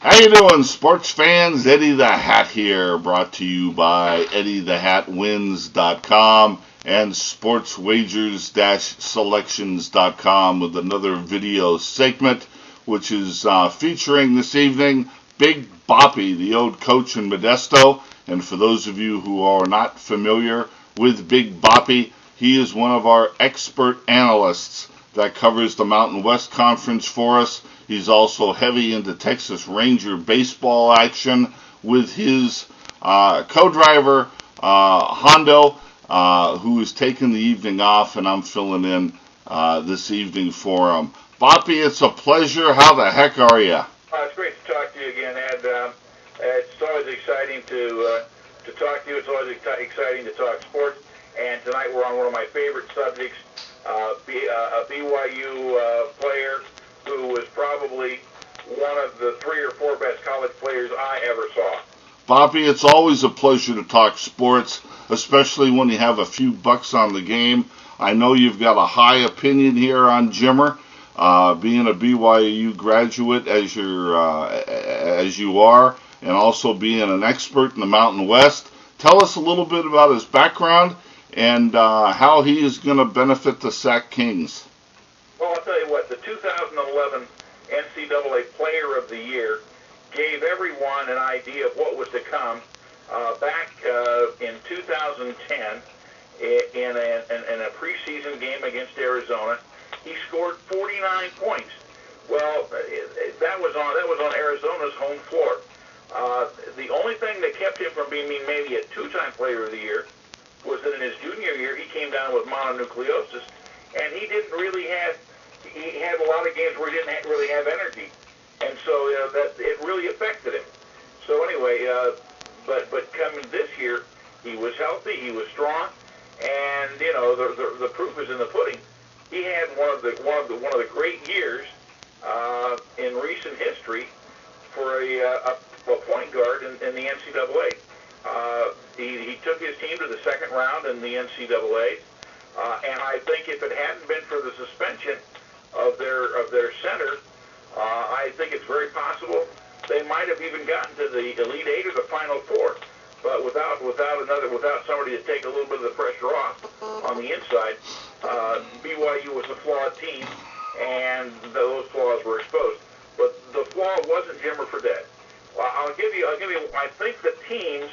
How you doing, sports fans? Eddie the Hat here, brought to you by EddieTheHatWins.com and SportsWagers-Selections.com with another video segment, which is featuring this evening Big Boppy, the old coach in Modesto. And for those of you who are not familiar with Big Boppy, he is one of our expert analysts that covers the Mountain West Conference for us. He's also heavy into Texas Ranger baseball action with his co-driver, Hondo, who is taking the evening off, and I'm filling in this evening for him. Boppy, it's a pleasure. How the heck are you? It's great to talk to you again, Ed. It's always exciting to talk to you. It's always exciting to talk sports. And tonight we're on one of my favorite subjects, a BYU player who was probably one of the 3 or 4 best college players I ever saw. Boppy, it's always a pleasure to talk sports, especially when you have a few bucks on the game. I know you've got a high opinion here on Jimmer, being a BYU graduate as you are, and also being an expert in the Mountain West. Tell us a little bit about his background and how he is going to benefit the Sac Kings. Well, I'll tell you what, the 2011 NCAA Player of the Year gave everyone an idea of what was to come. Back in 2010, in a preseason game against Arizona, he scored 49 points. Well, that was on Arizona's home floor. The only thing that kept him from being maybe a 2-time Player of the Year was that in his junior year he came down with mononucleosis, and he didn't really have. He had a lot of games where he didn't really have energy, and so that it really affected him. So anyway, but coming this year, he was healthy, he was strong, and the proof is in the pudding. He had one of the great years in recent history for a point guard in the NCAA. He took his team to the second round in the NCAA, and I think if it hadn't been for the suspension of their center, I think it's very possible they might have even gotten to the Elite Eight or the Final Four. But without somebody to take a little bit of the pressure off on the inside, BYU was a flawed team, and those flaws were exposed. But the flaw wasn't Jimmer Fredette. I'll give you. I think the teams,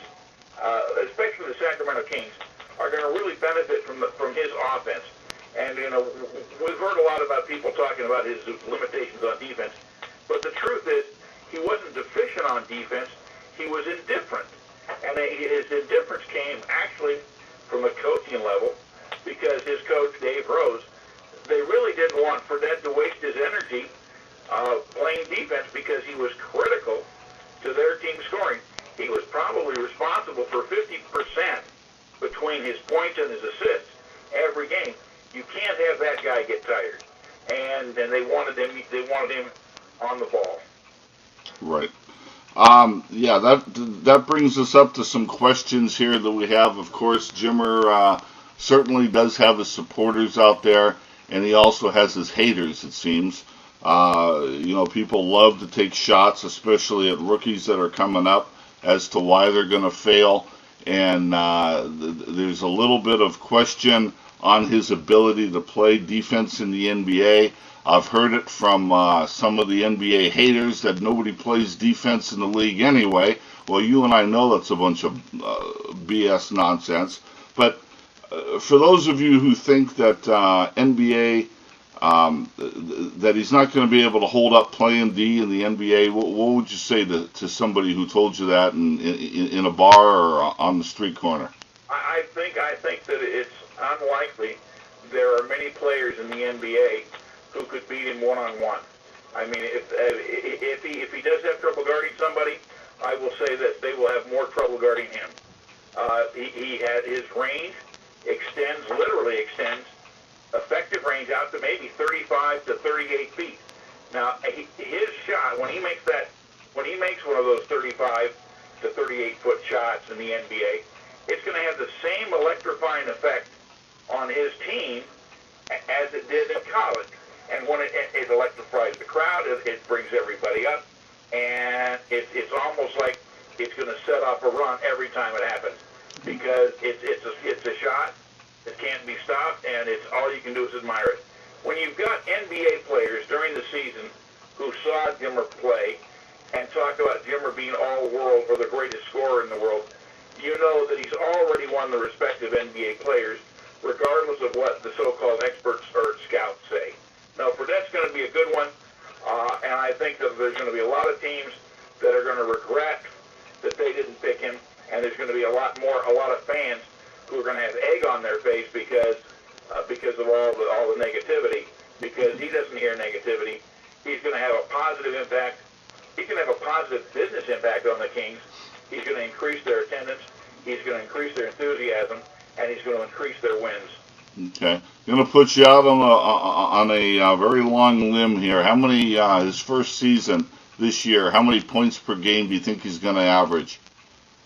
especially the Sacramento Kings, are going to really benefit from his offense. And, we've heard a lot about people talking about his limitations on defense. But the truth is, he wasn't deficient on defense. He was indifferent. And his indifference came actually from a coaching level, because his coach, Dave Rose, they really didn't want Fredette to waste his energy playing defense, because he was critical to their team scoring. He was probably responsible for 50% between his points and his assists every game. You can't have that guy get tired, and they wanted him. They wanted him on the ball. Right. Yeah, that brings us up to some questions here that we have. Of course, Jimmer certainly does have his supporters out there, and he also has his haters, it seems. People love to take shots, especially at rookies that are coming up, as to why they're going to fail. And there's a little bit of question on his ability to play defense in the NBA. I've heard it from some of the NBA haters that nobody plays defense in the league anyway. Well, you and I know that's a bunch of BS nonsense. But for those of you who think that NBA, that he's not going to be able to hold up playing D in the NBA, what would you say to somebody who told you that in a bar or on the street corner? I think that it's unlikely there are many players in the NBA who could beat him one-on-one. I mean, if he does have trouble guarding somebody, I will say that they will have more trouble guarding him. He had his range literally extends effective range out to maybe 35 to 38 feet. Now, his shot, when he makes one of those 35 to 38 foot shots in the NBA, it's going to have the same electrifying effect on his team as it did in college. And when it electrifies the crowd, it brings everybody up. and it's almost like it's going to set off a run every time it happens, because it's a shot that can't be stopped, and it's all you can do is admire it. When you've got NBA players during the season who saw Jimmer play and talk about Jimmer being all-world or the greatest scorer in the world, you know that he's already won the respect of NBA players, regardless of what the so-called experts or scouts say. Now, Fredette's going to be a good one, and I think that there's going to be a lot of teams that are going to regret that they didn't pick him, and there's going to be a lot of fans who are going to have egg on their face because of all the negativity. Because he doesn't hear negativity, he's going to have a positive impact. He's going to have a positive business impact on the Kings. He's going to increase their attendance. He's going to increase their enthusiasm, and he's going to increase their wins. Okay, going to put you out on a very long limb here. How many his first season this year? How many points per game do you think he's going to average?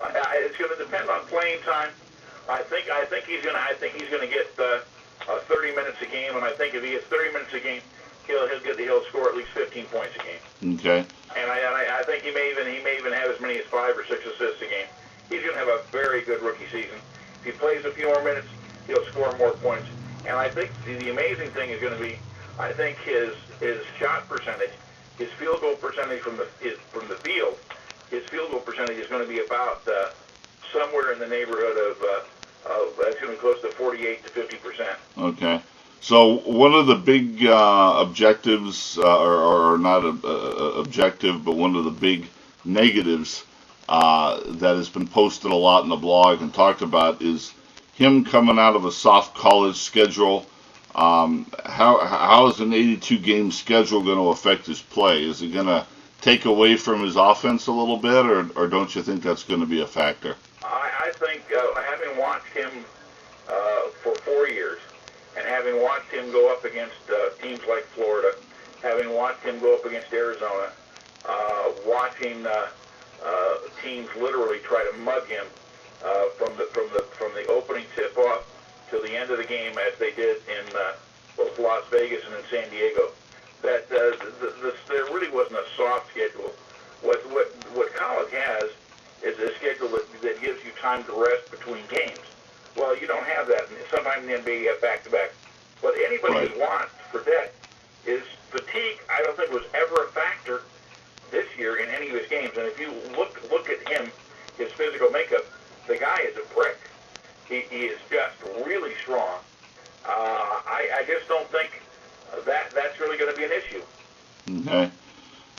It's going to depend on playing time. I think he's going to get 30 minutes a game, and I think if he gets 30 minutes a game, he'll score at least 15 points a game. Okay. And I think he may even have as many as 5 or 6 assists a game. He's going to have a very good rookie season. If he plays a few more minutes, he'll score more points. And I think the amazing thing is going to be, I think his shot percentage, his field goal percentage from the field, his field goal percentage is going to be about somewhere in the neighborhood of it's going to be close to 48 to 50%. Okay. So one of the big objectives, or not objective, but one of the big negatives that has been posted a lot in the blog and talked about is him coming out of a soft college schedule. How is an 82-game schedule going to affect his play? Is it going to take away from his offense a little bit, or don't you think that's going to be a factor? I think having watched him for 4 years, and having watched him go up against teams like Florida, having watched him go up against Arizona, watching teams literally try to mug him from the opening tip-off to the end of the game, as they did in both Las Vegas and in San Diego, that there really wasn't a soft schedule. What college has is a schedule that gives you time to rest between games. Well, you don't have that. Sometimes in the NBA you have back-to-back. What anybody who wants Fredette is fatigue. I don't think was ever a factor this year in any of his games. And if you look at him, his physical makeup, the guy is a brick. He is just really strong. I just don't think that's really going to be an issue. Okay.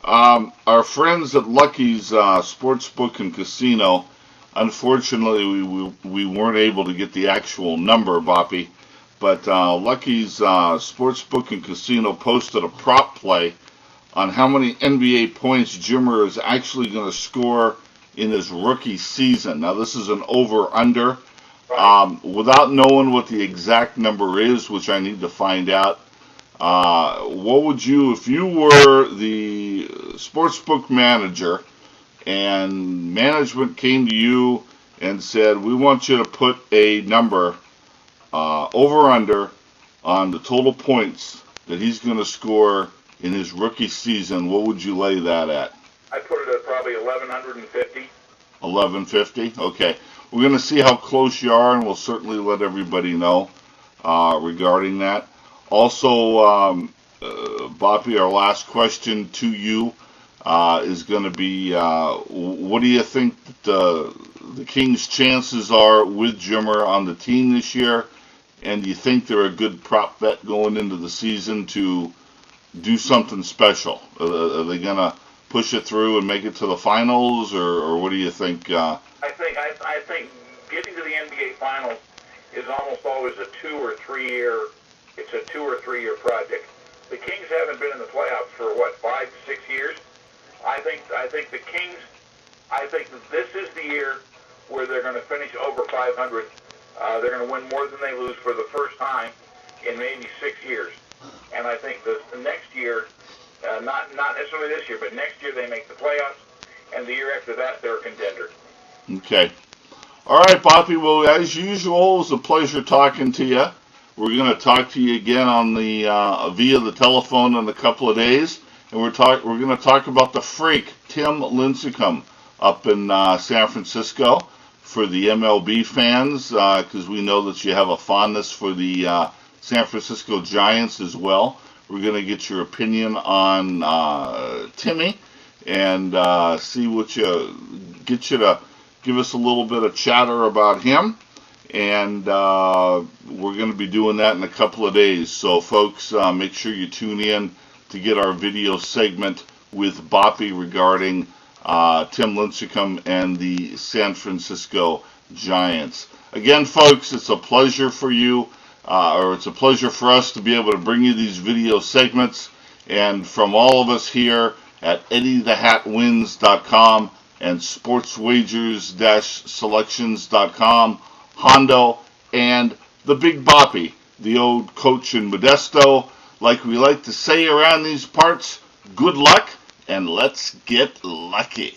Our friends at Lucky's Sportsbook and Casino, unfortunately, we weren't able to get the actual number, Boppy, but Lucky's Sportsbook and Casino posted a prop play on how many NBA points Jimmer is actually going to score in his rookie season. Now, this is an over-under. Without knowing what the exact number is, which I need to find out, what would you, if you were the sportsbook manager and management came to you and said, we want you to put a number over-under on the total points that he's going to score in his rookie season, what would you lay that at? I'd put it at probably 1,150. 1150? Okay. We're going to see how close you are, and we'll certainly let everybody know regarding that. Also, Boppy, our last question to you is going to be, what do you think the Kings' chances are with Jimmer on the team this year? And do you think they're a good prop bet going into the season to do something special? Are they going to push it through and make it to the finals, or what do you think? I think getting to the NBA Finals is almost always a 2 or 3 year. It's a 2 or 3 year project. The Kings haven't been in the playoffs for 5 to 6 years. I think the Kings. I think that this is the year where they're going to finish over 500. They're going to win more than they lose for the first time in maybe 6 years. And I think the next year, not necessarily this year, but next year they make the playoffs, and the year after that they're a contender. Okay. All right, Boppy. Well, as usual, it was a pleasure talking to you. We're going to talk to you again on the via the telephone in a couple of days, and we're going to talk about the freak Tim Lincecum up in San Francisco for the MLB fans, because we know that you have a fondness for the San Francisco Giants as well. We're going to get your opinion on Timmy and see what get you to give us a little bit of chatter about him. And we're going to be doing that in a couple of days. So, folks, make sure you tune in to get our video segment with Boppy regarding Tim Lincecum and the San Francisco Giants. Again, folks, it's a pleasure for you, or it's a pleasure for us to be able to bring you these video segments. And from all of us here at EddieTheHatWins.com and SportsWagers-Selections.com, Hondo, and the Big Boppy, the old coach in Modesto. Like we like to say around these parts, good luck, and let's get lucky.